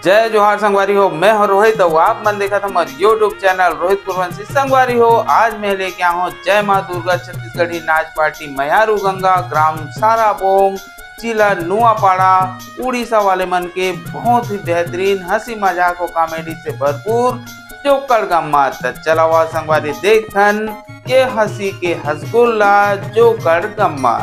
जय जोहार संगवारी हो। मैं हूं रोहित और आप मन देखा था हमारे यूट्यूब चैनल रोहित कुरवंशी। संगवारी हो, आज मैं लेके आया हूँ जय माँ दुर्गा छत्तीसगढ़ी नाच पार्टी मयारू गंगा ग्राम साराबोंग जिला नुआपाड़ा उड़ीसा वाले मन के बहुत ही बेहतरीन हंसी मजाक और कॉमेडी से भरपूर जोकड़ गम्मा। चलावा संगवारी देखन ये हंसी के हसगुल्ला जोकड़ गम्मा।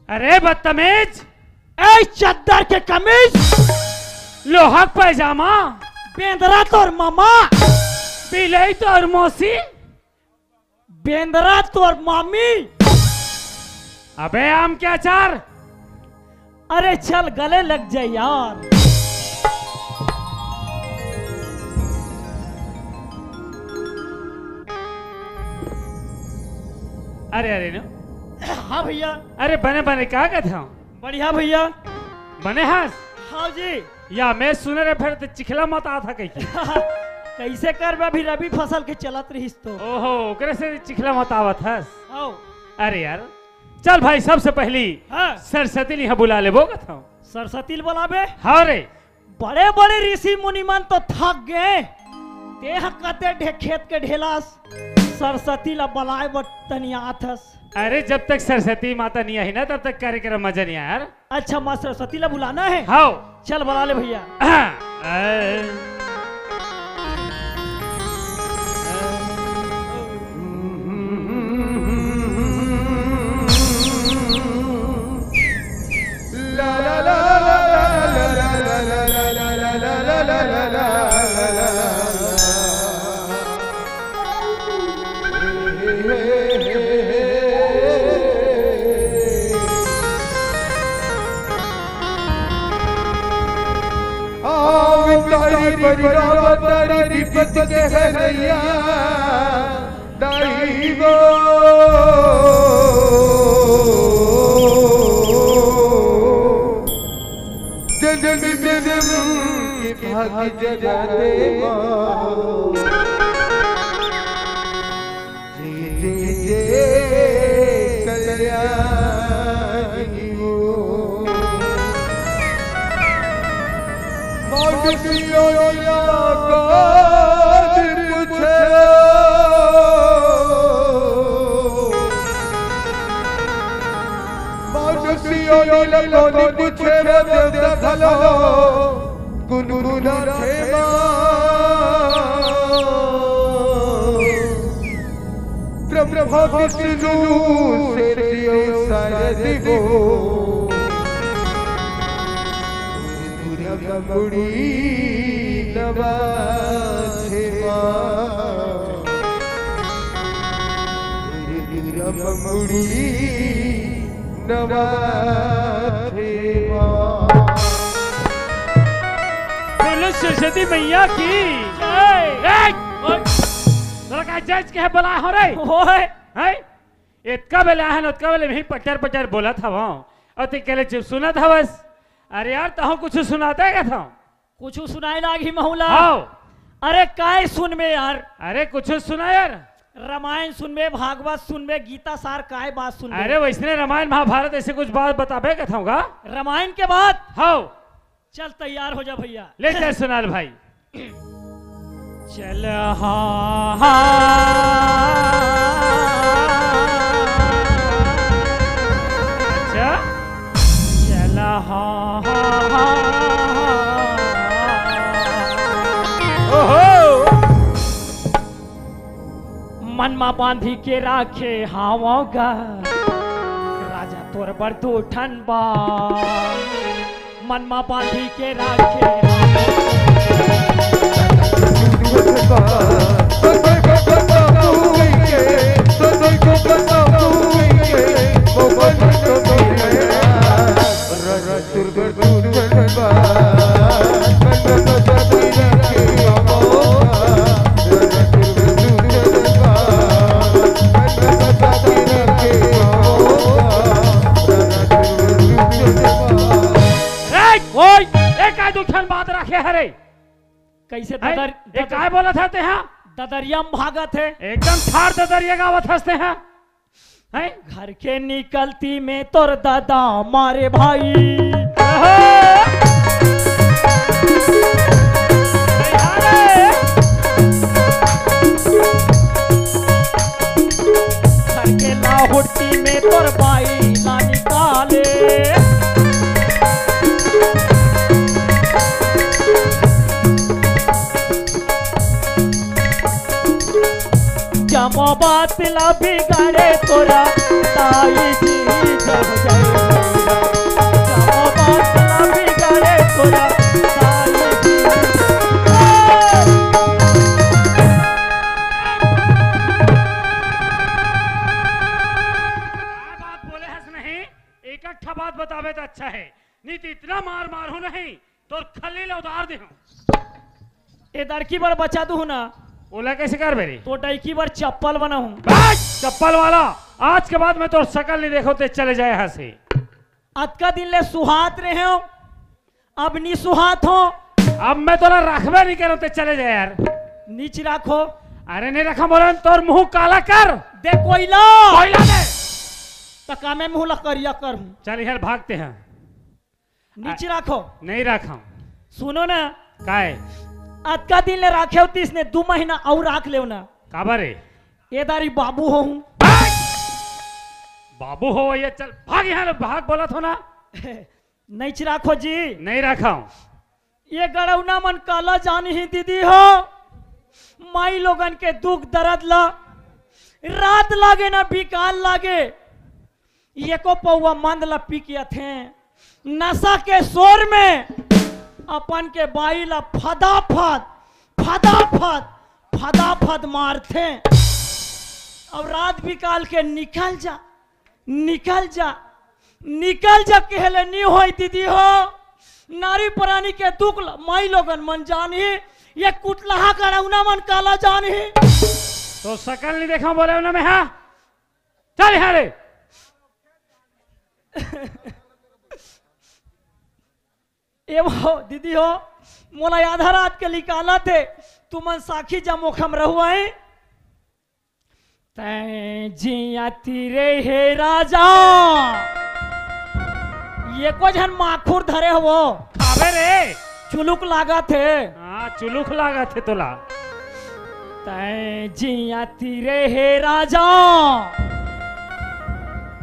अरे बदतमीज, ऐ चद्दर के कमीज, लोहा पैजामा, बेंदरा तोर मामा, बिलई तोर मौसी, बेंदरा तोर मामी। अबे आम के अचार, अरे चल गले लग जाए यार। अरे अरे नो, हाँ भैया। अरे बने बने क्या कहते हो? बढ़िया भैया। बने हंस। हाँ जी। या मैं सुने रहे फिर तो चिखला मत आ था कहीं। कैसे कर अभी रबी फसल के चलत रहीस तो। ओहो, ओकरे से चिखला मत आवत हस। आओ। अरे यार चल भाई, सबसे पहली हाँ। सरस्वती लिहा बुला ले बोगत हो। सरस्वती बुलावे? हाँ रे। बड़े बड़े ऋषि मुनिमन तो थक गए, देह कते खेत के ढेलास सरस्वती ला बुलाए तनियात हस। अरे जब तक सरस्वती माता नहीं आई ना तब तक कार्यक्रम मजा नहीं आया यार। अच्छा माँ सरस्वती ला बुलाना है? हाँ चल बुला ले भैया। तारी विपत के हरैया दाई गो जग के भाग्य जगते जे जे कल्याणी मानुषियों का पूछे मानुषियों लगोनी पूछे देवता भलो गुनगुना खेमा ब्रह्मा विष्णु से सरदिवो मुड़ी नवा मुड़ी नवा सरस्वती मैया की जज के बुला हो रे है इतका बेला है उतका बेले भी पचर पचर बोला था वहाँ और ते केले चुप सुना था बस। अरे यार तहो कुछ सुनाता है क्या था कुछ सुनाई लागी महुला। हाँ अरे काय सुन में यार, अरे कुछ सुना यार। रामायण सुन में, भागवत सुन में, गीता सार काय बात सुन में। अरे वैसने रामायण महाभारत ऐसे कुछ बात बताबे का था रामायण के बाद हाँ चल तैयार हो जा भैया। ले चल सुनाल भाई। चल हाँ अच्छा चल हाँ मन मा बांधी के राखे हावगा राजा तोर बर दो ठन बा मन मा बांधी के राखे बात रखे हरे कैसे ददर काय बोला था ते हाँ ददरिया भागत है एकदम ठार ददरिया गावत हंसते हैं घर के निकलती में तोर दादा मारे भाई घर के लाहुटी में तोर भाई ला निकाले जमो बात ला बिगाड़े तोरा ताई जी जब जाए जमो बात ला बिगाड़े तोरा ताई जी बात बोले हंस नहीं इकट्ठा बात बतावे तो अच्छा है नीति इतना मार मार हो नहीं तो खलील उतार दे ए दरकी बार बचा दू ना ओला कैसे कर मेरी तो डाइकी बार चप्पल बना हूँ चप्पल वाला आज के बाद मैं तो शकल नहीं देखो ते चले जाए यहाँ से आज का दिन ले सुहात रहे हो अब नी सुहात हो अब मैं तोला रखबे नहीं करूँ ते चले जाए यार नीच रखो अरे नहीं रखा बोला तोर मुंह काला कर दे कोयला कोयला दे तका मैं मुंह ला करिया कर हूँ चल यार भागते हैं नीचे रखो नहीं रखा सुनो ना काय आज का दिन ले राखे होती इसने 2 महीना और राख ले ना काबर ये दारी बाबू हो हूँ बाबू हो ये चल भाग यहाँ भाग बोला था ना नहीं चिराखो जी नहीं रखा ये गड़ौना मन काला जानी ही दीदी हो माई लोगन के दुख दर्द ला रात लागे ना बिकाल लागे ये को पौवा मंद ला पी किया थे नशा के शोर में अपन के बाई ला फदाफद फदाफद फदाफद मारते अब रात बिकाल के निकल जा निकल जा निकल जा कहले नहीं हो दीदी हो नारी प्राणी के दुख माई लोगन मन जानी ये कुटलाहा करौना मन काला जानी तो शकल नहीं देखा बोले उन्हें में हाँ चल यहाँ रे ए वो दीदी हो मोला आधा रात के निकाला थे तुमन साखी जमोखम रहुआए तै जिया तीरे हे राजा ये को जन माखुर धरे हो खावे रे चुलुक लागा थे हाँ चुलुक लागा थे तोला। तै जिया तीरे हे राजा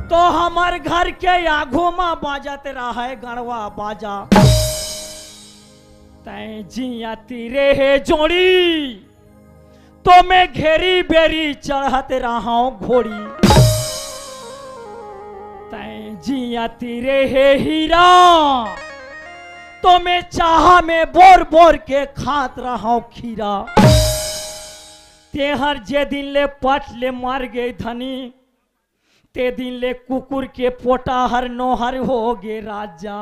तो हमार घर के आगू में बाजत रहा है गणवा बाजा। तै जिया तीरे हे जोड़ी तो मैं घेरी बेरी चढ़त रहा हूं घोड़ी। तै जिया तीरे हे हीरा तो मैं चाहा में बोर बोर के खात रहा हूं खीरा। तेहर जे दिन ले पट ले मार गए धनी ते दिन ले कुकुर के पोटा हर नोहर हो गे राजा।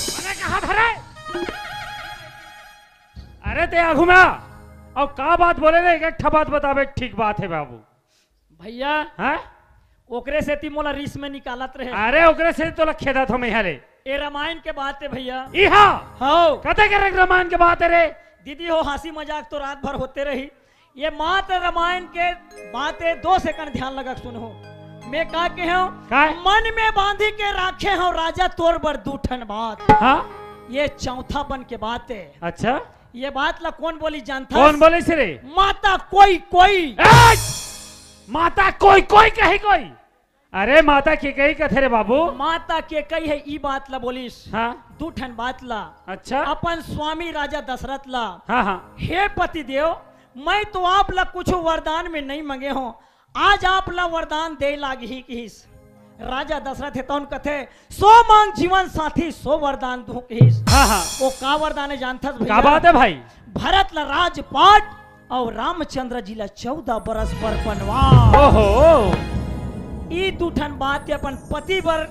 मैंने कहा था रे। अरे ते आगू में और का बात बोले रे, एक बात बतावे ठीक बात है बाबू। भैया हैं ओकरे से ती मोला रिस में निकालत रहे। अरे ओकरे से तो लखेदा थो मैं रे। ए रामायण के बात है भैया। इहा हो कते के रामायण के बात है रे। दीदी हो हंसी मजाक तो रात भर होते रही। ये मात्र रामायण के बातें 2 सेकंड ध्यान लगा सुनो। मैं का के हूँ मन में बांधी के राखे हूँ राजा तोर बर दूठन बात। हाँ ये चौथा बन के बात है। अच्छा ये बात ला कौन बोली जानता? कौन बोले से रे? माता कोई कोई। माता कोई कोई कही कोई। अरे माता के कही कथे रे बाबू। माता के कही है ई बात ला बोलिस। हाँ दूठन बात ला। अच्छा अपन स्वामी राजा दशरथ ला। हाँ हाँ हे पति देव मैं तो आप ला कुछ वरदान में नहीं मांगे हो, आज आप ला वरदान दे लागी ही किस। राजा दशरथ है तो उन कथे 100 मांग जीवन साथी 100 वरदान दू किस। हाँ हाँ वो का वरदान है जानता क्या बात है भाई? भरत ला राजपाट और रामचंद्र जी ला 14 बरस पर बनवास। ओहो ई दूठन बात है अपन पति बर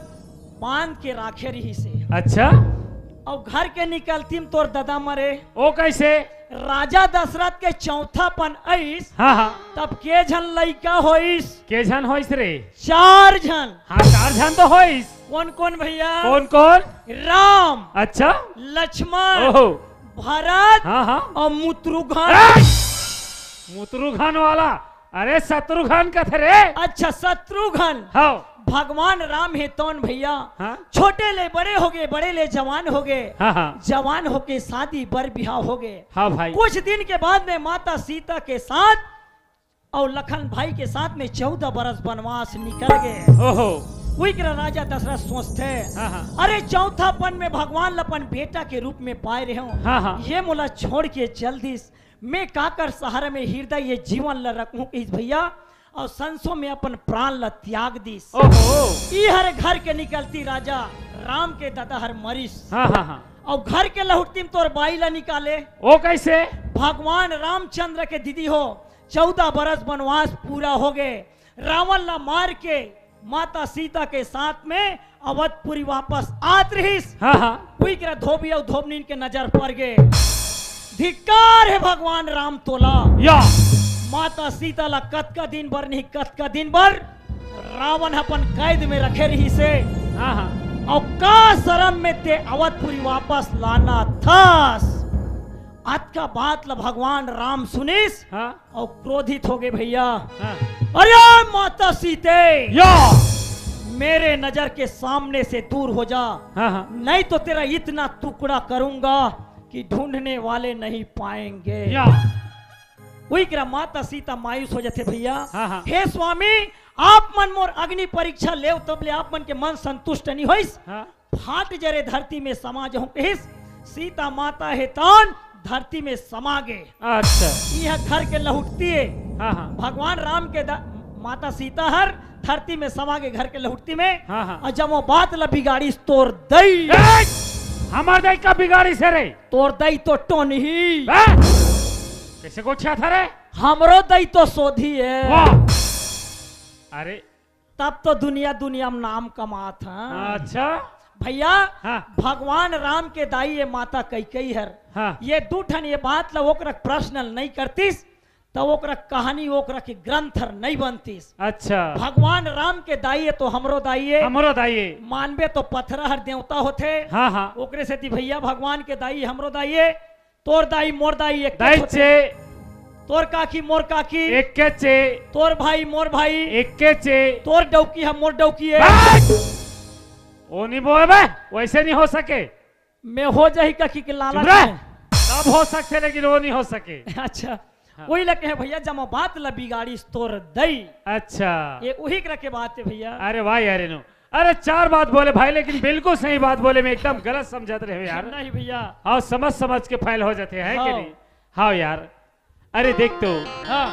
बांध के राखे रही से। अच्छा और घर के निकलती में तोर दादा मरे। ओ कैसे? राजा दशरथ के चौथा पन आईस। हाँ हाँ तब के झन लइका होइस? के झन होइस रे? 4 झन। हाँ 4 झन तो होइस। कौन कौन भैया? कौन कौन? राम, अच्छा लक्ष्मण, ओहो भरत हाँ हाँ और मुत्रुघ्न। मुत्रुघ्न वाला? अरे शत्रुघ्न का थे रे। अच्छा शत्रुघ्न। हाँ भगवान राम है तौन भैया। हाँ छोटे ले बड़े हो गए, बड़े ले जवान हो गए, हाँ हाँ जवान होके शादी बर बिहार हो गए। हाँ भाई कुछ दिन के बाद में माता सीता के साथ और लखन भाई के साथ में 14 बरस वनवास निकल गए। ओहो वही राजा दशरथ सोचते हाँ हाँ अरे चौथा पन में भगवान लपन बेटा के रूप में पाए रहे हूँ। हाँ हाँ ये मोला छोड़ के जल्दी मैं काकर सहारा में हृदय ये जीवन ल रखूं इस भैया और संसों में अपन प्राण ल त्याग दीस। ओहो ई हर घर के निकलती राजा राम के दादा हर मरीस। हाँ हाँ हाँ और घर के लहुटती में तोर बाई ला निकाले। ओ कैसे? भगवान रामचंद्र के दीदी हो 14 बरस वनवास पूरा हो गए। रावण ला मार के माता सीता के साथ में अवधपुरी वापस आत रहीस। हाँ हाँ वही करा धोबी और धोबनीन के नजर पड़ गए। धिक्कार है भगवान राम तोला। या माता सीता ला कत का दिन भर नहीं कत का दिन भर रावण अपन कैद में रखे रही से। हाँ हाँ और का शरम में ते अवधपुरी वापस लाना थास। आज का बात ला भगवान राम सुनिस हाँ और क्रोधित हो गए भैया। हाँ अरे माता सीते या मेरे नजर के सामने से दूर हो जा, हाँ हाँ नहीं तो तेरा इतना टुकड़ा करूंगा कि ढूंढने वाले नहीं पाएंगे। या वही करा माता सीता मायूस हो जाते भैया। हाँ हाँ हे स्वामी आप मन मोर अग्नि परीक्षा ले तब ले आप मन के मन संतुष्ट नहीं होइस। हाँ फाट जरे धरती में समा जाऊं कहिस। सीता माता है तान धरती में समा गए। अच्छा यह घर के लहुटती है। हाँ हाँ भगवान राम के माता सीता हर धरती में समा गए घर के लहुटती में। हाँ हाँ और जब वो बात ला बिगाड़ी तोर दई हमार दाई का बिगाड़ी से रे? तोर दई तो टोन ही कैसे को था रे? हमरो दई तो सोधी है। वाह अरे तब तो दुनिया दुनिया में नाम कमा था। अच्छा भैया हाँ भगवान राम के दाई ये माता कई हर हाँ ये दूठन ये बात ला ओकरा पर्सनल नहीं करतीस तो ओकरा कहानी ओकरा की ग्रंथर नहीं बनतीस। अच्छा भगवान राम के दाई है तो हमरो दाई है। हमरो दाई मानबे तो पत्थर हर देवता होते। हाँ हाँ ओकरे से भैया भगवान के दाई हमरो दाई है। तोर दाई मोर दाई एक दाई चे तोर काकी मोर काकी एक के चे तोर भाई मोर भाई एक के चे तोर डौकी हम मोर डौकी है। ओ नहीं बोल बे वैसे नहीं हो सके। मैं हो जाही कखी के लाला चुप रह। में। सब हो सकते लेकिन वो नहीं हो सके। अच्छा वही लगे है भैया, जमा बात ला बिगाड़ी तोर दई। अच्छा ये वही के बात है भैया। अरे वाह यार नो, अरे 4 बात बोले भाई, लेकिन बिल्कुल सही बात बोले, मैं एकदम गलत समझते रहे यार। नहीं भैया। हाँ समझ समझ के फाइल हो जाते हैं कि हाँ। नहीं। हाँ यार, अरे देख तो, हाँ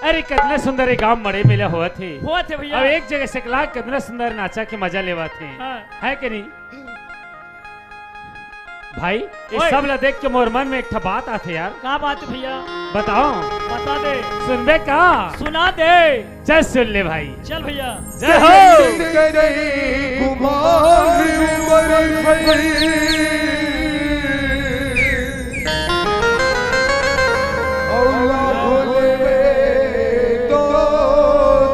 अरे कितने सुंदर एक गांव मड़े मिले हुए थे। हुआ थे भैया। अब एक जगह से लाख कितना सुंदर नाचा के मजा लेवा थे। हाँ। है कि नहीं भाई? ओए। इस सब ला देख के मोर मन में एक बात आते यार। क्या बात है भैया? बताओ। बता दे। सुनबे का? सुना दे। चल सुन ले भाई। चल भैया। जय हो। कुमार उमर भई औला भोले तो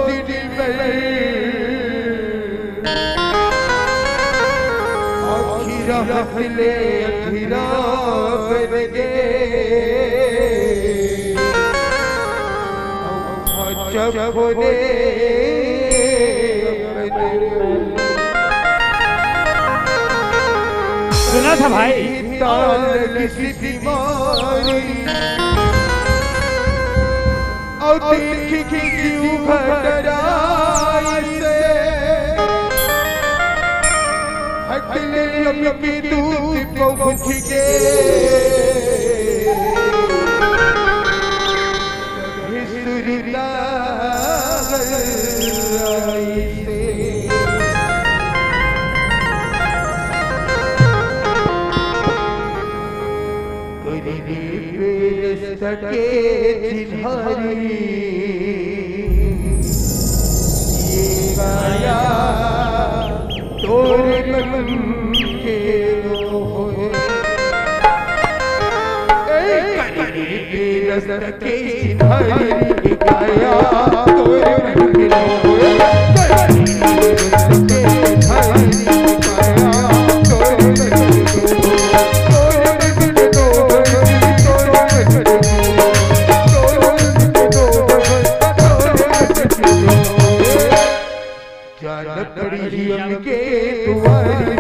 दिल में अखीरा हफले अखीरा बरगे जब होने सुना था भाई। किसी बीमारी और देखी क्यों घटराई से हटले अम्मी दूध पहुंच के हिसुरिला आई से सके चिन्हारी ये गाया तोरे मन के होए ए सके चिन्हारी ये गाया तोरे मन के होए सके चिन्हारी ये गाया तोरे मन के के तुम्हारी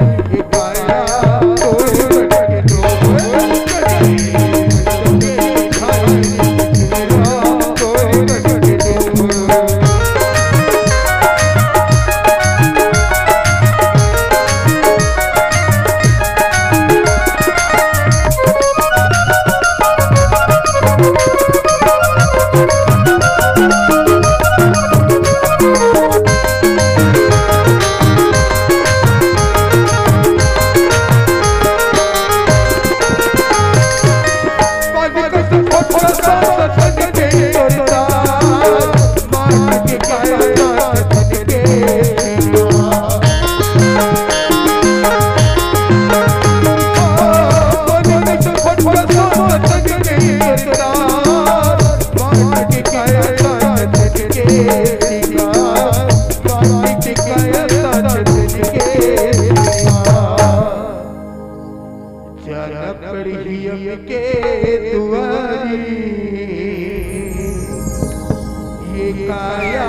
गाया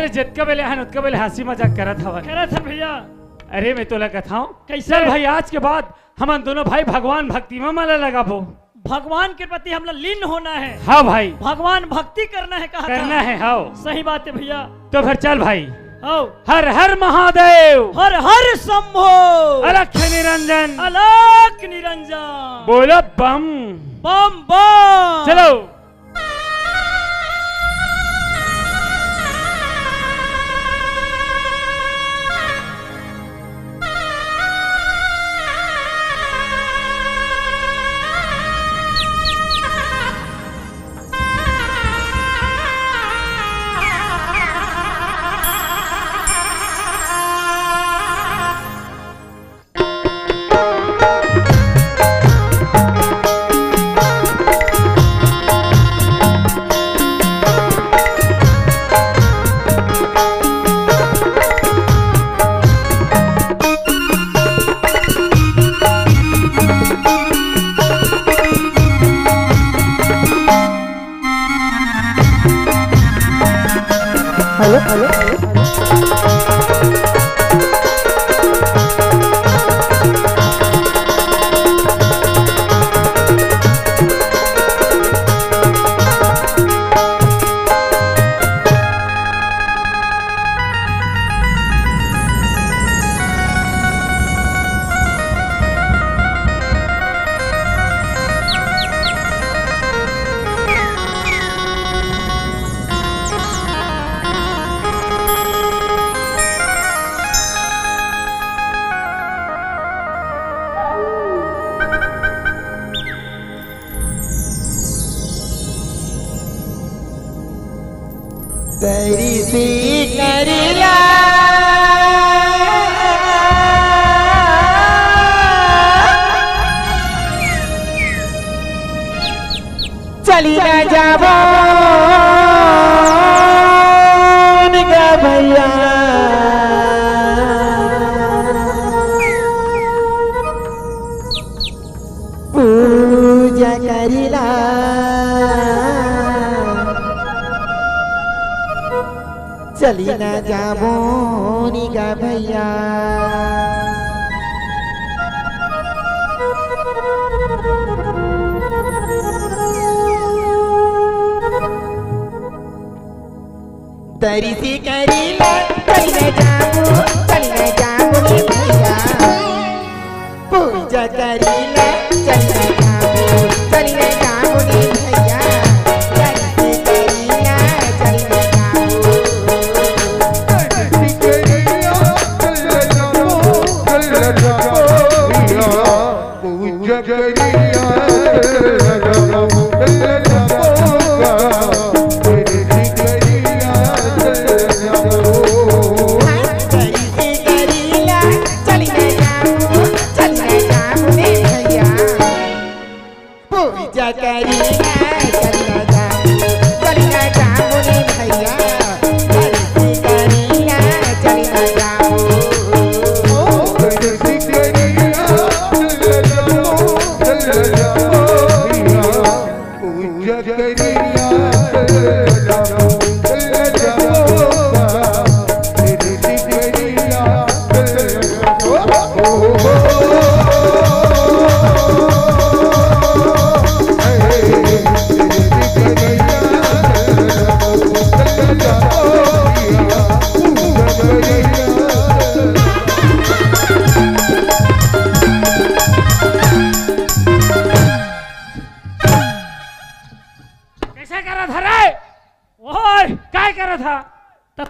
अरे जितका बेले हन उतका बेले हंसी मजाक करत हवा। करा था भैया। अरे मैं तोला कथाऊं कैसे? चल भाई आज के बाद हम दोनों भाई भगवान भक्ति में मला लगाबो। भगवान के प्रति हम लोग लीन होना है। हाँ भाई भगवान भक्ति करना है, कहा करना है। हाँ सही बात है भैया। तो फिर चल भाई। आओ। हर हर महादेव, हर हर शंभो, अलख निरंजन, अलख निरंजन, बोलो बम बम बम। चलो। तेरी सी करिला चली ना जाबो गा भैया पूजा करिला चली ना जाबो गा भैया तरी सी करीला चली ना जाबो नी भैया पूजा करीला चली ना जाबो नी भैया तरी सी करीला चली ना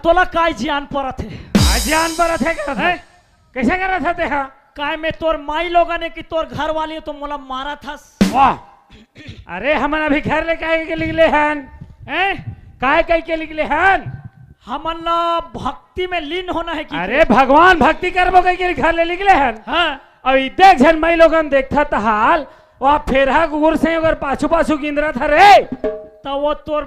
तोला काय जियान परत है जियान परत है कैसे कर रहा था ते? काय में तोर माई लोगन ने कि तोर घर वाली तो मोला मारा था। वाह अरे हमन अभी घर ले काहे के निकले हन? काय कह के निकले हन? हमन ला भक्ति में लीन होना है कि अरे भगवान भक्ति करबो कह के घर ले निकले हन। हाँ अब देख जन माई लोगन देखता था हाल वहाँ फेरहा गुर से अगर पाछू पाछू गिंदरा था रे तो वो तोर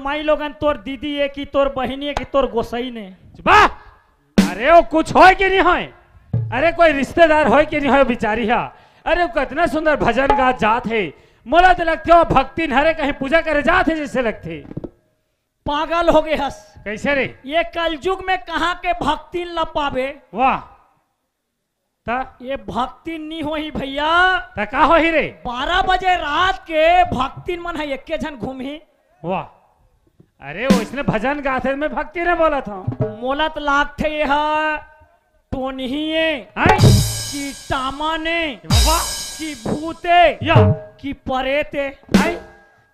माई लोगन तोर दीदी है कि तोर बहनी है कि तोर गोसाई ने वाह अरे वो कुछ हो कि नहीं होए? अरे कोई रिश्तेदार हो कि नहीं हो बिचारी हा? अरे वो कितना सुंदर भजन गा जात है मोला तो लगते हो भक्ति नहरे कहीं पूजा करे जात है जैसे लगते। पागल हो गए हस। कैसे रे? ये कलयुग में कहाँ के भक्ति न पावे। वाह, ता ये भक्ति नहीं हो ही भैया। ता का हो ही रे? 12 बजे रात के भक्ति मन है एक जन घूमी। वाह, अरे वो इसने भजन गाते में भक्ति ने बोला था। मोलत लाग थे यह टोनिए हैं? की टामाने वाह, की भूते या की परेते। हैं?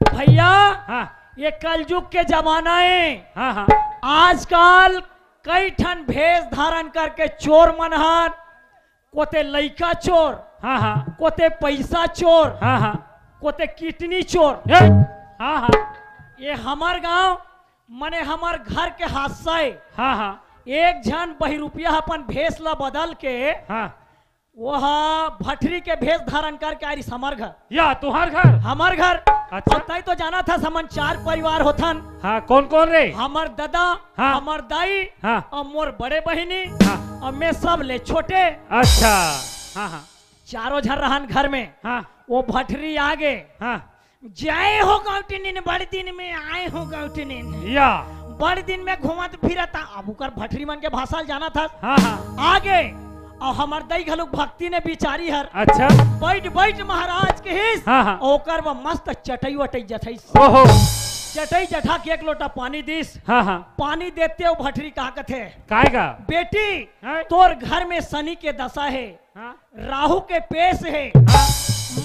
भैया हाँ ये कलयुग के जमाना है। हाँ हाँ आजकल कई ठन भेष धारण करके चोर मनहर, कोते लइका चोर, हाँ हाँ कोते पैसा चोर, हाँ हाँ कोते किडनी चोर। हे? हाँ हाँ ये हमार गांव मने हमार घर के हादसा है। हाँ हाँ एक जन बहिरुपिया अपन भेष ला बदल के हाँ वह भटरी के भेष धारण करके आई हमार घर। या तुहार घर? हमार घर। अच्छा। और तय तो जाना था समन 4 परिवार होथन। हाँ, कौन कौन रे? हमार दादा, हाँ। हमार दाई, हाँ और मोर बड़े बहिनी, हाँ और मैं सब ले छोटे। अच्छा, हाँ हाँ चारों जन रहन घर में। हाँ वो भटरी आगे हाँ जय हो गौटनिन, बड़े दिन में आए हो गौटनिन। या बड़े दिन में घूमत फिरता। अब उकर भटरी मन के भाषा जाना था। हाँ हाँ आगे और हमार दई घलुक भक्ति ने बिचारी हर अच्छा बैठ बैठ महाराज के हिस। हाँ हाँ ओकर वो मस्त चटई वटई जथई। ओहो चटई जठा के 1 लोटा पानी दिस। हाँ हाँ पानी देते हो भटरी कहा कथे काएगा? बेटी हैं? तोर घर में शनि के दशा है, हाँ राहु के पेश है। हाँ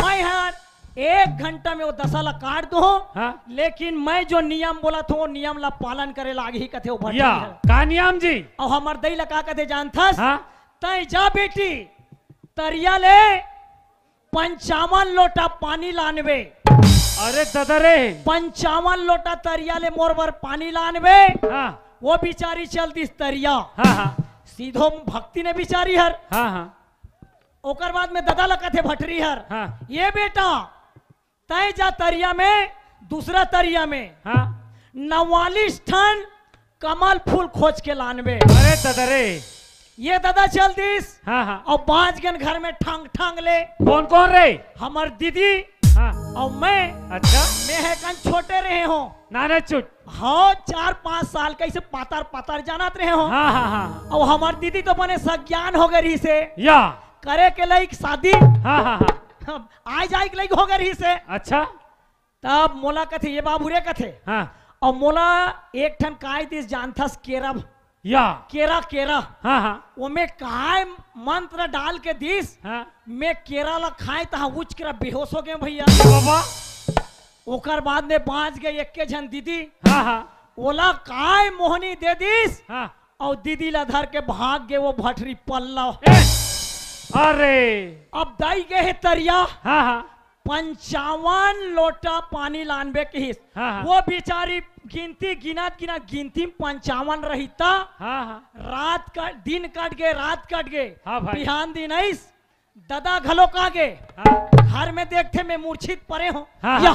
मैं हर 1 घंटा में वो दशा ला काट दो। हाँ लेकिन मैं जो नियम बोला था वो नियम ला पालन करे लागे ही कथे वो भटरी या है। का नियम जी? और हमार दई ला का कथे जानथस? हाँ तय जा बेटी तरिया ले 55 लोटा पानी लानवे। अरे दादा रे 55 लोटा तरिया ले मोर बर पानी लानवे। हाँ वो बिचारी चल दिस तरिया। हाँ हाँ सीधो भक्ति ने बिचारी हर। हाँ हाँ ओकर बाद में दादा लगा थे भटरी हर। हाँ ये बेटा तय जा तरिया में, दूसरा तरिया में हाँ 44 टन कमल फूल खोज के लानवे। अरे दादा रे ये दादा चल दिस। हाँ हाँ और 5 गन घर में ठांग ठांग ले। कौन कौन रे? हमार दीदी हाँ और मैं अच्छा है कन छोटे रहे हो। नाना चुट हाँ 4-5 साल कैसे पातर पातर जानत रहे हो। हाँ हाँ हाँ और हमार दीदी तो बने सज्ञान हो गई से या करे के लायक शादी हाँ हाँ हाँ आ जाए के लायक हो गई से। अच्छा तब मोला कथे ये बाबू रे कथे। हाँ और मोला एक ठन काय दिस जानथस केरा या केरा केरा। हाँ हाँ वो में काय मंत्र डाल के दिस। हाँ मैं केरा ला खाए तहा उच के बेहोश हो गए भैया। बाबा ओकर बाद में 5 गए एक के जन दीदी। हाँ हाँ ओला काय मोहनी दे दिस। हाँ और दीदी ला धर के भाग गए वो भटरी पल्ला। ए, अरे अब दाई गए है तरिया। हाँ हाँ 55 लोटा पानी लानबे के हिस। हाँ, हाँ। वो बिचारी गिनती गिनत गिनती 55 रहीता। हाँ हाँ रात का दिन कट गए, रात कट गए। हाँ भाई। बिहान दिन आइस दादा घलो का गए। हाँ घर में देखते मैं मूर्छित परे हूँ। हाँ, या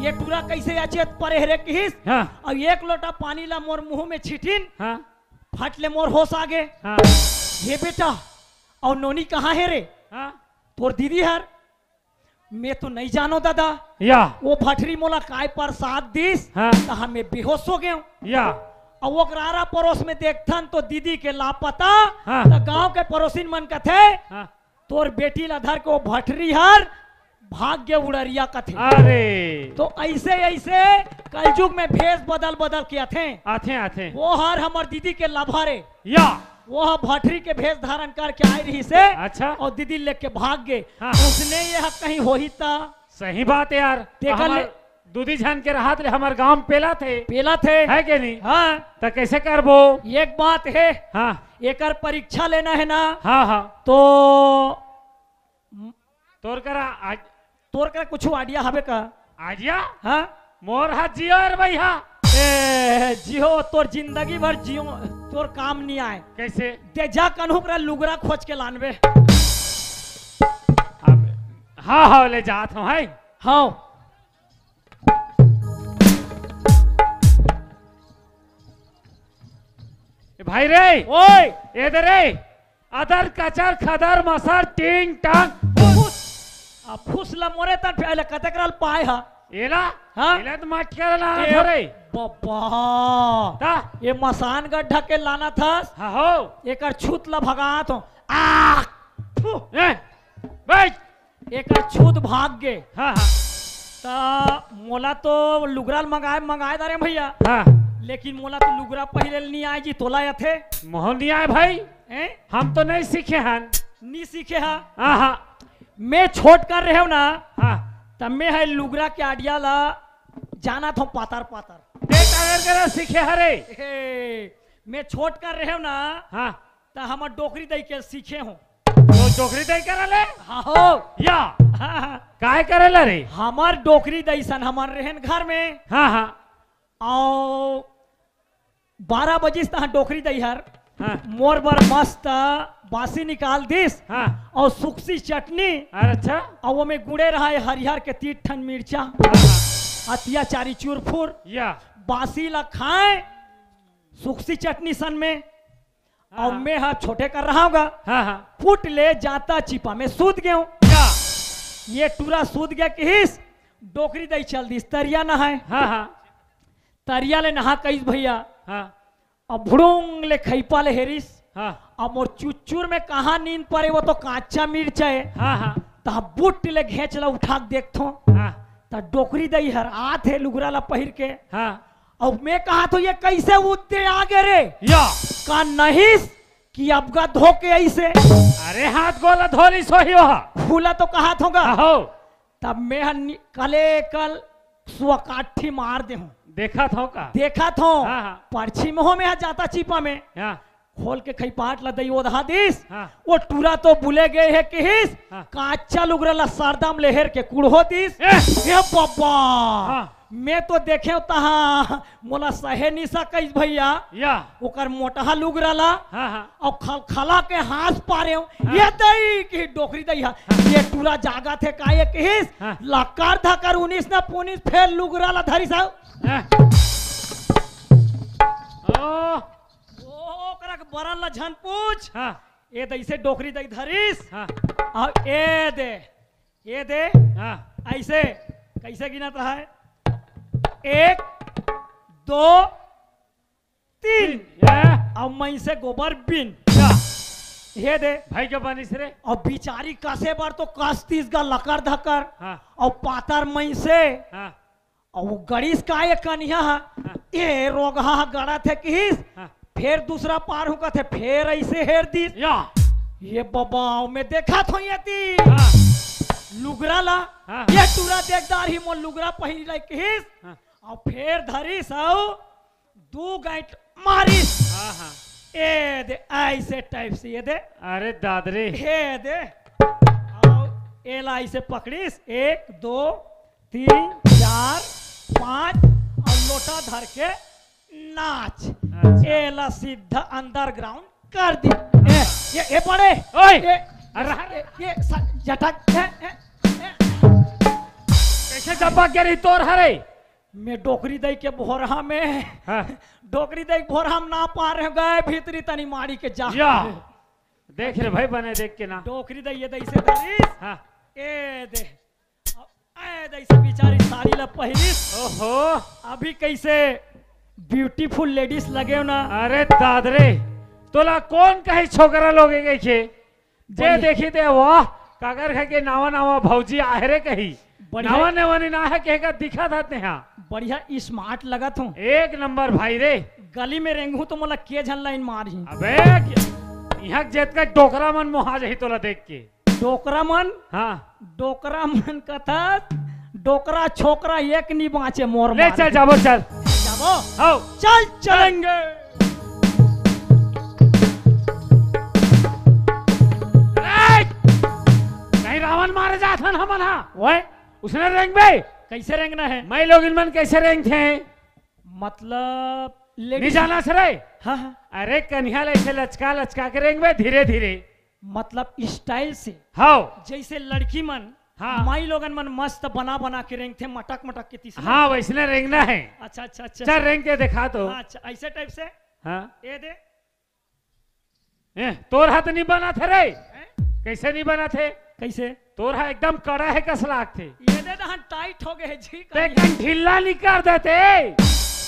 ये टूरा कैसे अचेत परे हरे किस। हाँ और 1 लोटा पानी ला मोर मुंह में छिटिन हाँ फट ले मोर होश आगे। हाँ ये बेटा और नोनी कहाँ है रे? हाँ तोर दीदी हर। मैं तो नहीं जानो दादा। या वो भटरी मोला काय प्रसाद दिस। हाँ कहा मैं बेहोश हो गया। या और वो ग्रारा पड़ोस में देखथन तो दीदी के लापता। हाँ। तो गांव के पड़ोसिन मन कथे हाँ तोर बेटी ला धर के वो भटरी हर भाग्य उड़रिया कथे। अरे तो ऐसे ऐसे कलयुग में भेष बदल बदल के थे। आते आते वो हर हमार दीदी के लाभारे या वो भटरी के भेष धारण करके आई रही से। अच्छा और दीदी लेके भाग गए। हाँ। उसने यह कहीं हो ही था सही बात है यार। देखा ले- हमार दूधी झान के राहत ले हमार गांव में पेला थे पेला थे। है के नहीं? हाँ तो कैसे करबो? एक बात है हाँ एकर परीक्षा लेना है ना। हाँ हाँ तो तोर करा आज तोर का कुछ आइडिया हवे का? आजिया हाँ मोर हाथ जियो यार भाई। हाँ ए, जियो तोर जिंदगी भर जियो तोर काम नहीं आए। कैसे? ते जा कन्हू लुगरा खोज के लानबे। अब हाँ हाँ ले जात हूँ है। हाँ भाई रे ओए इधर रे अदर कचर खदर मसर टिंग टांग फुस ला मोरे तन पहले कतकराल पाए हा। एला हाँ? एला तो माट कर ला ए, थोड़े बाबा ता ये मसान गड्ढा के लाना था हाँ हो एकर छूत ला भगात हो आ ए बैठ एकर छूत भाग गे हाँ हाँ ता मोला तो लुगराल मंगाए दारे भैया हाँ लेकिन मोला तो लुगरा पहले नहीं आए जी तोला यथे मोहन नहीं आए भाई हैं हम तो नहीं सीखे हन नहीं सीखे हा हाँ हाँ मैं छोट कर रहे हो ना हाँ तब मैं है लुगरा के आडिया ला जाना था पातर पातर देख अगर करा सीखे हरे हे, मैं छोट कर रहे हो ना हाँ तो हम डोकरी दई के सीखे हो तो चोकरी दे कर ले हाँ हो या हाँ, हाँ। काय करे ला रे हमार डोकरी दई सन हमार रहन घर में हाँ हाँ आओ 12 बजे तक डोकरी दई हर हाँ मोर बर मस्त बासी निकाल दिस हाँ और सुखसी चटनी अरे अच्छा और वो में गुड़े रहा है हरिहर के 3 ठन मिर्चा हाँ, हाँ, अत्याचारी चूरफुर या बासी ला खाए सुखसी चटनी सन में और हाँ। मैं हाथ छोटे कर रहा होगा हाँ हाँ फुट ले जाता चिपा में सूद गया हूँ या ये टूरा सूद गया कि हिस डोकरी दई चल दी तरिया नहाए हाँ हाँ तरिया ले नहा कईस भैया हाँ अब भुड़ोंग ले खैपा ले हेरिस हाँ अब मोर चुचुर में कहा नींद पड़े वो तो काचा मिर्च है हाँ हाँ ता बुट ले घेच ला उठा के देखथो हाँ ता डोकरी दई हर आत है लुगरा ला पहिर के हाँ और मैं कहा तो ये कैसे उठते आगे रे या का नहीं कि अबगा धोके ऐसे अरे हाथ गोला धोली सोही हो फूला तो कहा होगा हो तब मैं कले कल सुअकाठी मार दे हूँ देखा था का देखा था हाँ, हाँ। पर्ची में हो में जाता चिपा में हाँ खोल के खैपाट ला दई ओधा दिस हाँ। वो टूरा तो बुले गए है कि हिस हाँ। काचा लुगरा ला सरदम लेहर के कुड़हो दिस ए बाबा हाँ। मैं तो देखे तहा मोला सहे निशा कईस भैया या ओकर मोटहा लुगरा ला हाँ हाँ और खला के हाथ पारे ये दई की डोकरी दई हा ये टूरा जागा थे काये के हिस हाँ। लकार धकर 19 ना 19 फेर लुगरा ला धरी सा ओ ओकरा के बरन ला झन पूछ हाँ ए दई से डोकरी दई धरिस हाँ और ए दे हाँ ऐसे कैसे गिनत रहा है 1 2 3 और मई से गोबर बिन हे दे भाई के बनिस रे और बिचारी कसे बार तो कस्तीस गा लकर धकर हाँ और पातर मई से हाँ और वो गणेश का ये कन्या ये रोगहा गड़ा थे किस हाँ फिर दूसरा पार हुआ थे फिर ऐसे हेर दी या ये बाबा मैं देखा था ये ती हाँ लुगरा ला हाँ। ये टूरा देखदार ही मोर लुगरा पहिरी लाई किस हाँ और फिर धरी साउ 2 गाइट मारिस हाँ हाँ ए दे ऐसे टाइप से ये दे अरे दादरे हे दे और एला ऐसे पकड़िस 1 2 3 4 5 और लोटा धर के नाच अच्छा। एला सीधा अंडरग्राउंड कर दी ये पड़े ओए ये अरे ये जटक कैसे डब्बा के रही तोर हरे मैं डोकरी दई के भोरहा में हाँ डोकरी दई भोरहा में ना पार हो गए भीतरी तनी मारी के जा या देख रे भाई बने देख के ना डोकरी दई ये दई से धरिस हाँ ए दे ए दई से बेचारी साड़ी ला पहिरिस ओहो अभी कैसे ब्यूटीफुल लेडीज लगे हो ना अरे दादरे तोला कौन कही छोकरा लोगे गई छे जे बढ़िया। देखी ते वाह कागर है के नावा नावा भौजी आहरे कही बढ़िया। नावा नेवानी ना है के दिखा था ते यहाँ बढ़िया स्मार्ट लगत हूँ एक नंबर भाई रे गली में रेंगू तो मोला के झन लाइन मारी अबे यहाँ जेत का डोकरा मन मोहा जही तोला देख के डोकरा मन कथा डोकरा छोकरा एक नहीं बाँचे मोर ले चल जाबो चल जाबो आओ चल चलेंगे कहीं रावण मारे जात हन हमन हा ओए उसने रेंग बे कैसे रेंगना है मैं लोग इनमन कैसे रेंग थे मतलब नहीं जाना सरे हाँ हाँ अरे कन्हैया ऐसे लचका लचका के रेंग बे धीरे धीरे मतलब स्टाइल से हाओ जैसे लड़की मन हाँ। माई लोगन मन मस्त बना बना के रेंग थे मटक मटक के तीसरे हाँ वैसने रेंगना है अच्छा अच्छा अच्छा चल रेंग के दिखा तो हाँ, अच्छा ऐसे टाइप से हाँ ये दे तोर हाथ नहीं बना थे रे हैं? कैसे नहीं बना थे कैसे तोरा एकदम कड़ा है कसलाक थे ये दे दहन टाइट हो गए जी ते कन ढीला निकाल देते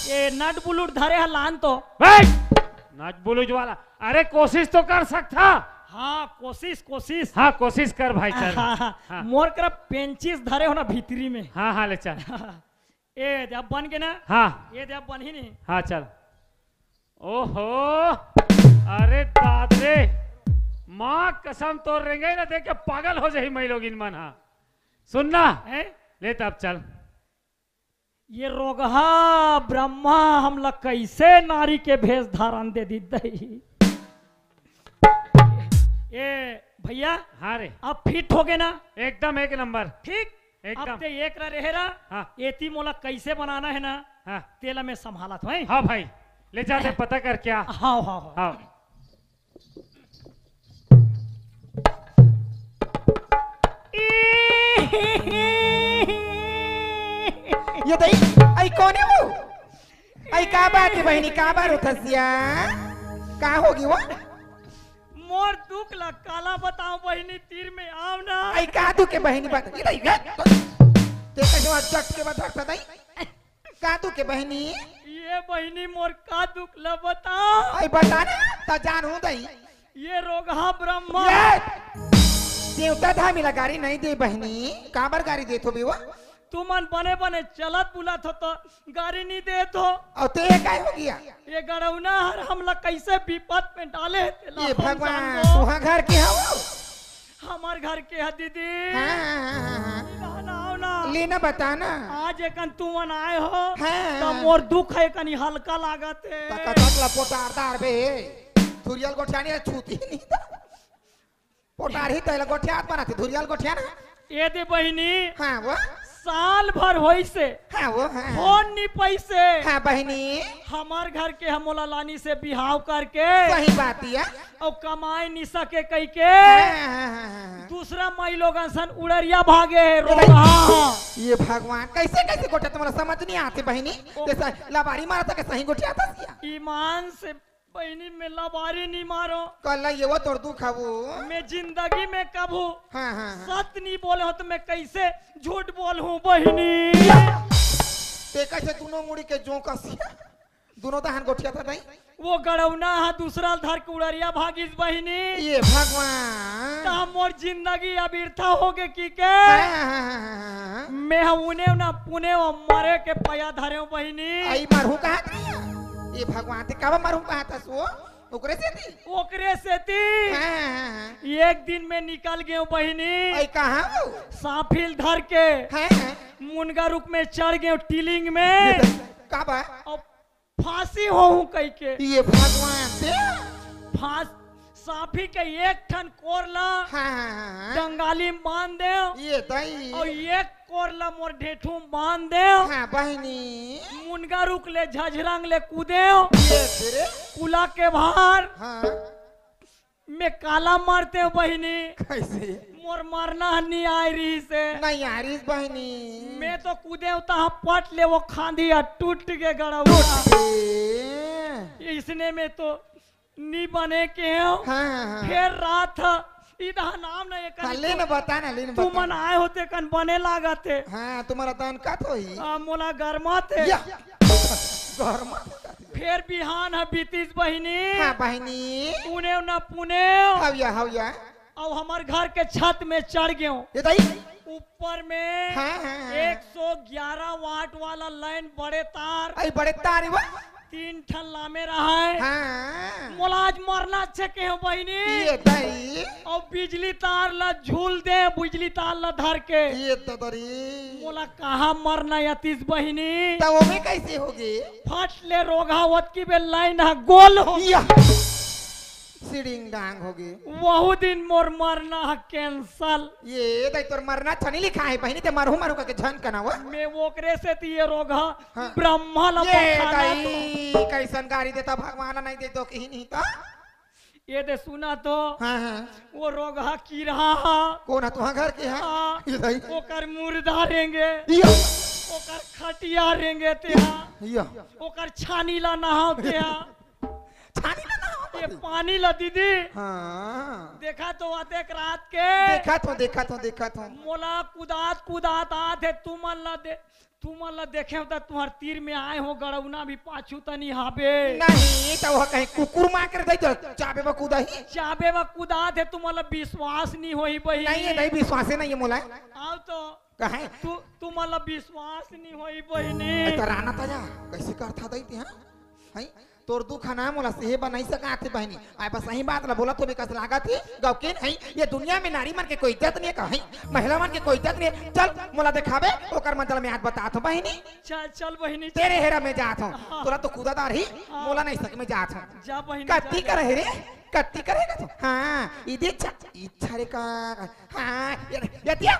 ये नट बुलूट धरे हलान तो नट बुलूज वाला अरे कोशिश तो कर सकता हाँ कोशिश हाँ कोशिश कर भाई चल हाँ। मोर कर पेंचिस धरे हो ना भीतरी में हाँ हाँ ले चल ए जब बन के ना हाँ ये जब बन ही नहीं हाँ चल ओहो अरे दादरे माँ कसम तोड़ रहेंगे ना देख के पागल हो जाए मैं लोग इन मन हाँ सुनना है ले तब चल ये रोगहा ब्रह्मा हम लोग कैसे नारी के भेष धारण दे दी दही ये भैया हाँ रे अब फिट हो गए ना एकदम एक नंबर ठीक एकदम। अब ते एक रहेरा हाँ। एती मोला कैसे बनाना है ना हाँ तेला में संभाला था हाँ भाई ले जाते पता कर क्या हाँ हाँ हाँ हाँ ये दई आई कौन है वो आई का बात है बहनी का बात उठसिया का होगी वो मोर दुख ला काला बताओ बहिनी तीर में आव ना आई का तू के बहनी बात ये दई ते कैसे बात जट के बात रखता दई का तू के बहनी ये बहिनी मोर का दुख ला बताओ आई बता ना ता जान हूं दई ये रोगहा ब्रह्मा देवता था मिला गाड़ी नहीं दे बहनी काबर गाड़ी दे तो भी वो तू मन बने बने चलत बुलत हो तो गाड़ी नहीं दे तो और ते काय हो गया ये गड़ौना हर हम लोग कैसे विपत में डाले ये भगवान तुहा घर के हो हमार घर के है दीदी हां ना ना लेना बताना आज एकन तू मन आए हो हाँ। तो मोर दुख है कनी हल्का लागत है तका तकला पोटार दार बे धुरियल गोठियानी छूती नहीं था पोटार ही तैला गोठियात बनाते धुरियल गोठिया ना ये दे बहिनी हां वो साल भर होई से हां वो हां फोन नहीं पैसे हां बहनी हमार घर के हमोला लानी से बिहाव करके सही बात है और कमाई नहीं सके कई के दूसरा माई लोगन सन उड़रिया भागे है रोगा ये भगवान कैसे कैसे गोठा तुम्हारा समझ नहीं आते बहनी जैसा लबारी मारा था कि सही गोठिया था ईमान से बहनी में लबारी नहीं मारो कल ये वो तोड़ दुख वो मैं जिंदगी में कबू हां हां सच नहीं बोले हो तो मैं कैसे झूठ बोल हूँ बहनी ते कैसे दोनों मुड़ी के जो कसिया दोनों दहन गोठिया था नहीं वो गड़ौना है दूसरा धर के उड़रिया भागिस बहनी ये भगवान तो मोर जिंदगी अबिरथा हो गए की के मैं उन्हें ना पुणे मरे के पया धरे बहनी आई मारू कहा ये भगवान ते कब मारू कहा था सो ओकरे से थी ओकरे से थी एक दिन में निकल गए बहनी आई कहा साफिल धर के मुनगा रुक में चढ़ गए टीलिंग में कब और फांसी हो कह के ये भगवान से फांस साफी के एक ठन कोरला डंगाली बांध दे ये दई और एक कोरला मोर ढेठू बांध दे हाँ बहनी मुनगा रुक ले झझरंग ले कूदे ये तेरे कुला के बाहर हाँ मैं काला मारते हो बहनी कैसे मोर मारना नहीं आई रही से नहीं यारी बहनी मैं तो कूदे उता पट ले वो खांदी टूट के गड़ा इसने में तो नी बने के हो हाँ फिर रात इधर नाम नहीं हाँ लेन बता ना लेन तू बता मन आए होते कन बने लागते हाँ तुम्हारा दान का तो ही मोला गर्मा थे या गरमा फिर बिहान है बीतीस बहिनी हाँ बहनी पुणे न पुणे हविया अब हमार घर के छत में चढ़ गए ये दई ऊपर में हाँ, हाँ, हाँ। 111 वाट वाला लाइन बड़े तार आई बड़े तारी वो 3 ठन लामे रहा है हाँ मोलाज मरना छके हो बहिनी ये दई और बिजली तार ला झूल दे बिजली तार ला धर के ये तो दरी मोला कहा मरना यतीस बहिनी तो वो में कैसे होगी फट ले रोगावत की बे लाइन है गोल हो या सीडिंग डांग होगी वहु दिन मोर मरना है कैंसल ये दई तोर मरना छनी लिखा है बहनी ते मरहू मरहू के झन कना वो मैं ओकरे से ये रोगा हाँ। ब्रह्मा ला ये पखाना दई कैसन गाड़ी देता भगवान नहीं दे तो कहीं नहीं था ये दे सुना तो हाँ हाँ वो रोगा की रहा है कौन है तुम्हारा घर के है ये दई ओकर मुर्दा रेंगे या ओकर खटिया रेंगे तेहा या ओकर छानी ला नहाओ तेहा छानी ना ये पानी ला दीदी हाँ देखा तो आते एक रात के देखा तो मोला कुदात कुदात आते तुम ला देखे होता तुम्हार तीर में आए हो गड़ौना भी पाछू तनी हाबे नहीं तो वह कहीं कुकुर मार कर दे तो चाबे में कूदा ही चाबे व कुदात है तुम्हारा विश्वास नहीं होई बही नहीं विश्वास नहीं है मोला आओ तो कहे तुम्हारा विश्वास नहीं होई बहिनी तो राना ताजा कैसे करता दई थे हैं तोर दुख ना मोला से बना सका थे बहनी आए बस सही बात ला बोला तो भी कस लागा थी गाँव के नहीं ये दुनिया में नारी मन के कोई इज्जत नहीं है कहीं महिला मन के कोई इज्जत नहीं है चल मोला दिखावे ओकर मतलब में आज बता तो बहनी चल बहिनी तेरे हेरा में जात हूँ तोरा तो कूदादार ही मोला नहीं सक में जात हूँ जा बहिनी कत्ती करे रे कत्ती करेगा तो हाँ इच्छा रे का हाँ यतिया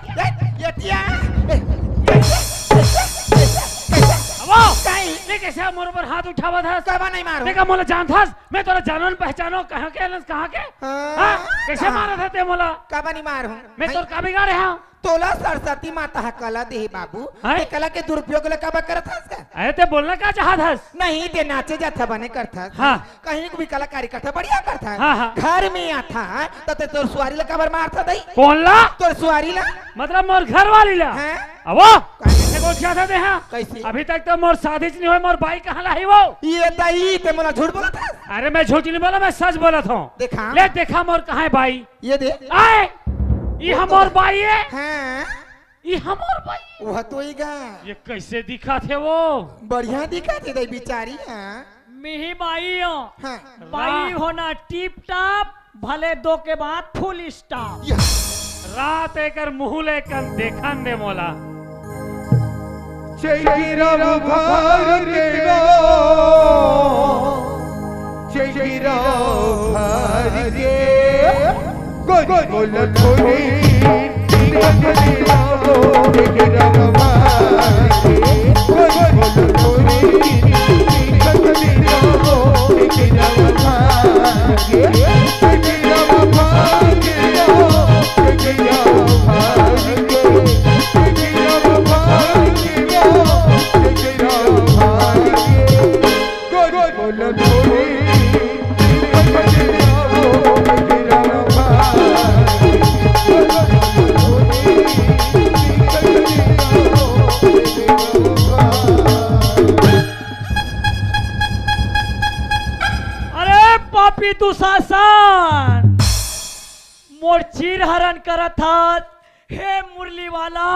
कैसे मोर पर हाथ उठावा था कबा नहीं मारो देखा मोला जान था मैं तोरा जानन पहचानो कहाँ के हाँ कैसे मारा था ते मोला कबा नहीं मारो मैं तोर का बिगाड़े हाँ तोला सरस्वती माता है कला दे बाबू हैं? ते कला के दुरुपयोग ले कबा करत हस का अरे ते बोलना क्या चाहत हस नहीं ते नाचे जाता बने करता हाँ। कहीं भी कलाकारी करता बढ़िया करता हाँ, हाँ। घर में आता तो ते तोर सुवारी ला कबर मारता दई कौन ला तोर सुवारी ला मतलब मोर घर वाली ला हैं? अबो कैसे को क्या था दे हाँ कैसे? अभी तक तो मोर शादी नहीं हुई मोर बाई कहाँ लाई वो ये दई ते मोला झूठ बोला था अरे मैं झूठ नहीं बोला मैं सच बोला था देखा ले देखा मोर कहाँ है बाई ये दे आए ये हमोर बाई है हाँ ये हमोर बाई वह तो ही गा ये कैसे दिखा थे वो बढ़िया दिखा थी दई बिचारी हाँ मिही बाई हो हाँ बाई होना टिप टाप भले दो के बाद फुल स्टॉप रात एकर मुँह लेकर देखन दे मोला चैरा भर के गो चैरा भर के गोल थोड़ी गगली लाओ चैरा भर के गोल थोड़ी गगली लाओ चैरा भर के चैरा भर के चैरा भर के बोल थोड़ी अरे पापी दुशासन मोर चीर हरण करत हत हे मुरली वाला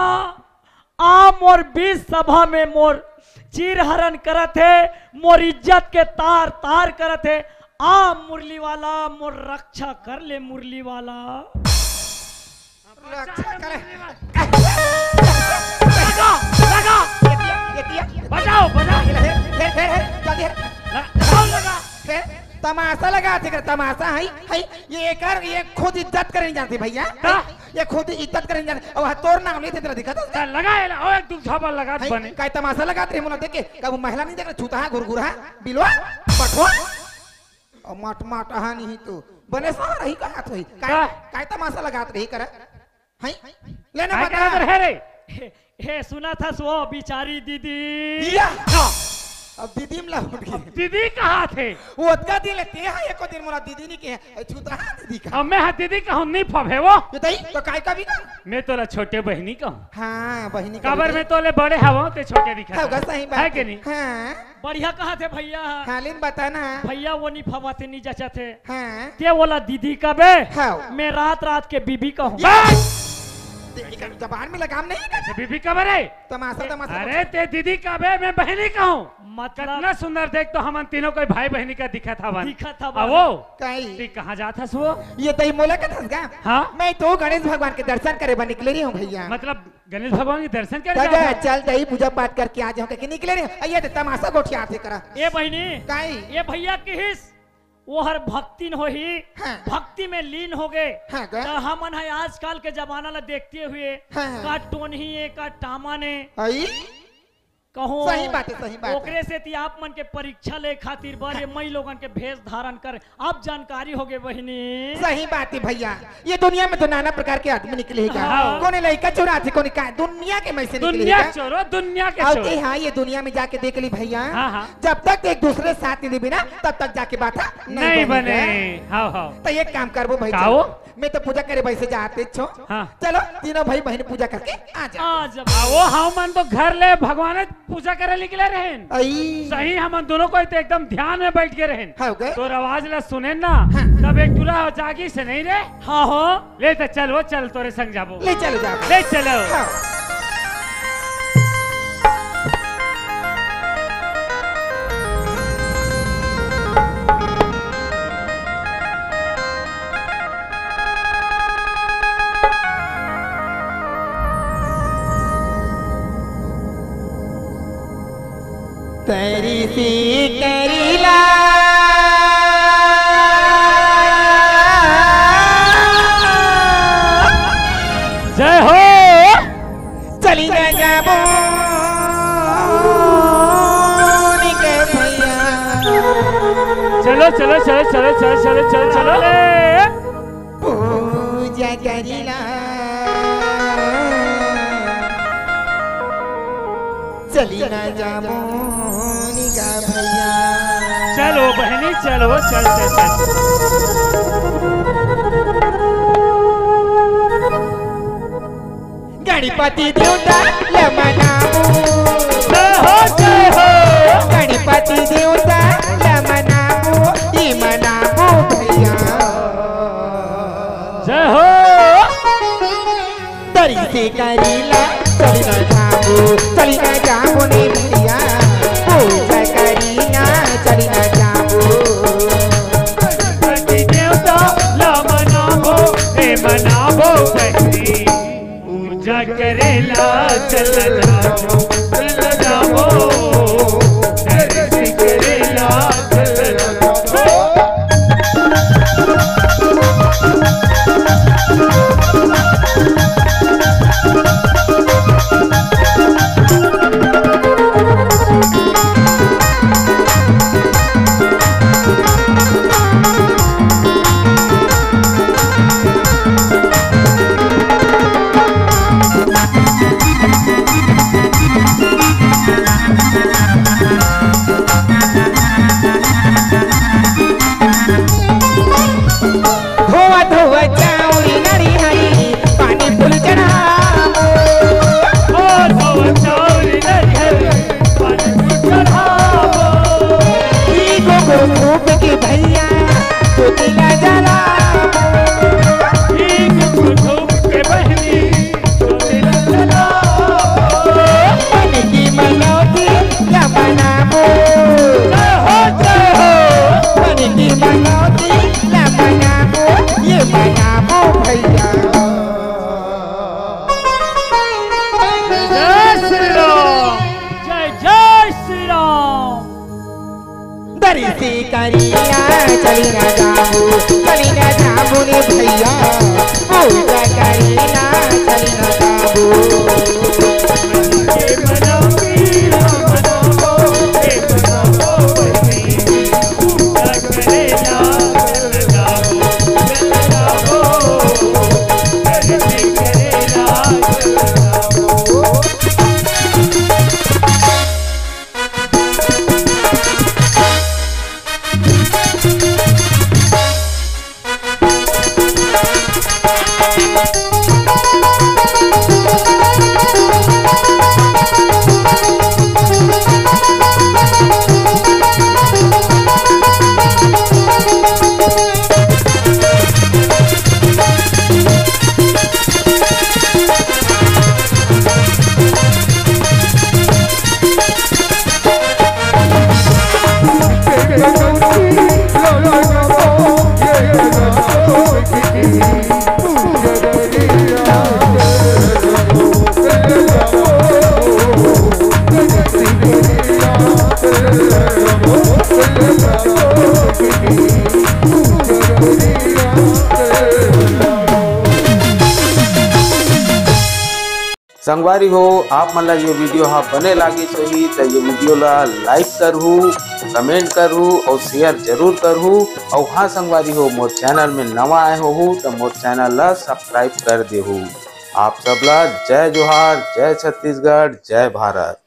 आ मोर बीच सभा में मोर चीर हरण करत है मोर इज्जत के तार तार करत है आ मुरली वाला मोर रक्षा कर ले मुरली वाला रक्षा करे लगा बजाओ बजाओ लगा तमाशा लगा थे तमाशा है ये कर ये खुद इज्जत करने जानते भैया ये खुद इज्जत करने जानते और तोर नाम नहीं तेरा दिखा था लगा ओ एक दूसरा पर लगा बने काय तमाशा लगाते हैं मुला देख के कब महिला नहीं देख रहा छूता है घुरघुरा बिलवा पठवा और माट माट हा नहीं तो बने सा रही कहा तो काय तमाशा लगाते रही कर है लेना क्या कर है रे हे सुना था सो बिचारी दीदी अब दीदी में उठ गई दीदी कहाँ थे वो अतका दिन लेते हैं एको दिन मोला दीदी नहीं के छूता है दीदी का अब मैं दीदी का हूँ नहीं फबे वो बताई तो काय का भी का मैं तोला छोटे बहनी का हूँ हाँ बहनी का कबर में तोले बड़े हवा ते छोटे दिखा है सही बात है कि नहीं हाँ बढ़िया कहा थे भैया हालिन बताना भैया वो नहीं फवा थे नहीं जचा थे हाँ ते बोला दीदी का बे हाँ मैं रात रात के बीबी का हूँ जबान में लगाम नहीं कर बीबी कबर है तमाशा तमाशा अरे ते दीदी का बे मैं बहनी का हूँ मतलब कितना सुंदर देख तो हम तीनों कोई भाई बहनी का दिखा था वन दिखा था अब वो कहीं तू कहाँ जाता वो ये तई मोला का धसगा हाँ मैं तो गणेश भगवान के दर्शन करे बन निकले रही हूँ भैया मतलब गणेश भगवान के दर्शन कर तगा चल दई पूजा पाठ करके आ जाओ के निकले रही ये तमाशा गोठिया आते करा ए बहनी कहीं ये भैया की हिस वो हर भक्ति हो ही हाँ। भक्ति में लीन हो गए हाँ गा? तो हमन है आजकल के जमाना ला देखते हुए हाँ। का टोन ही है का टामा ने आई कहो सही बात है, सही बात है। ओकरे से ती आप मन के परीक्षा ले खातिर बड़े मई लोगन के भेष धारण कर अब जानकारी हो गए बहनी। सही बात है भैया, ये दुनिया में तो नाना प्रकार के आदमी निकलेगा। हाँ। कौन लड़का चोरा थे, कौन का दुनिया के में से दुनिया निकलेगा। चोरो दुनिया के और चोरो। हाँ, ये दुनिया में जाके देख ली भैया। हाँ, हाँ। जब तक एक दूसरे साथ नहीं देबी ना, तब तक जाके बात नहीं बने। हाँ हाँ तो एक काम करबो भाई, काओ? मैं तो पूजा करे भाई से जाते छो। हाँ। चलो तीनों भाई बहन पूजा करके आ जा। आज वो हम मन तो घर ले भगवान पूजा करे निकले रहेन। आई सही हम दोनों को तो एकदम ध्यान में बैठ के रहेन। हो गए। तो आवाज ला सुने ना तब एक दूल्हा जागी से नहीं रे। हाँ हो ले तो चल वो चल तोरे संग जाबो। ले चलो जा। ले चलो। हाँ। तेरी सी करीला जय हो। चली ना जाबो निके भैया। चलो चलो चलो चलो चलो चलो चलो चलो। पूजा करीला चली ना जाबो निका भैया। चलो बहनी चलो चल चल चल। गणपति देवता लमनामो। जय हो जय हो। गणपति देवता लमनामो ई मनामो भैया। जय हो। दरी से करीला चली ना जाबो, चली ना जाबो ने भैया। पूजा करीला चली ना जाबो। गणपति देवता ला मनाबो हे मनाबो बहनी। पूजा करेला चल जाबो चल जाबो। दर्शन करेला चल जाबो। धोआ धोआ चाउरी नरी हरी पानी फूल चढ़ाबो। और हो चौरी नरिहर पानी चढ़ाबो। ई गोगो धूप के भैया तो दिला जलाबो। एक धूप के बहनी तो दिल जलाबो। मन की मनौती या मनाबो। जय हो जय हो। मन की मनौती या मनाबो ये मनाबो भैया। जय श्री राम। जय जय श्री राम। दरी से करीला चली ना जाबो, चली ना जाबो ने भैया। पूजा करीला चली ना जाबो। हे मनाबी मनाबो हे मनाबो बहनी। पूजा करेला चल जाबो चल जाबो। दर्शन करेला चल जाबो। संगवारी हो आप मन ला ये वीडियो हा बने लागी सही तो ये वीडियो ला लाइक करहू, कमेंट करहू और शेयर जरूर करहू। और हाँ संगवारी हो मोर चैनल में नवा आए हो तो मोर चैनल ला सब्सक्राइब कर देहू। आप सबला जय जोहार, जय छत्तीसगढ़, जय भारत।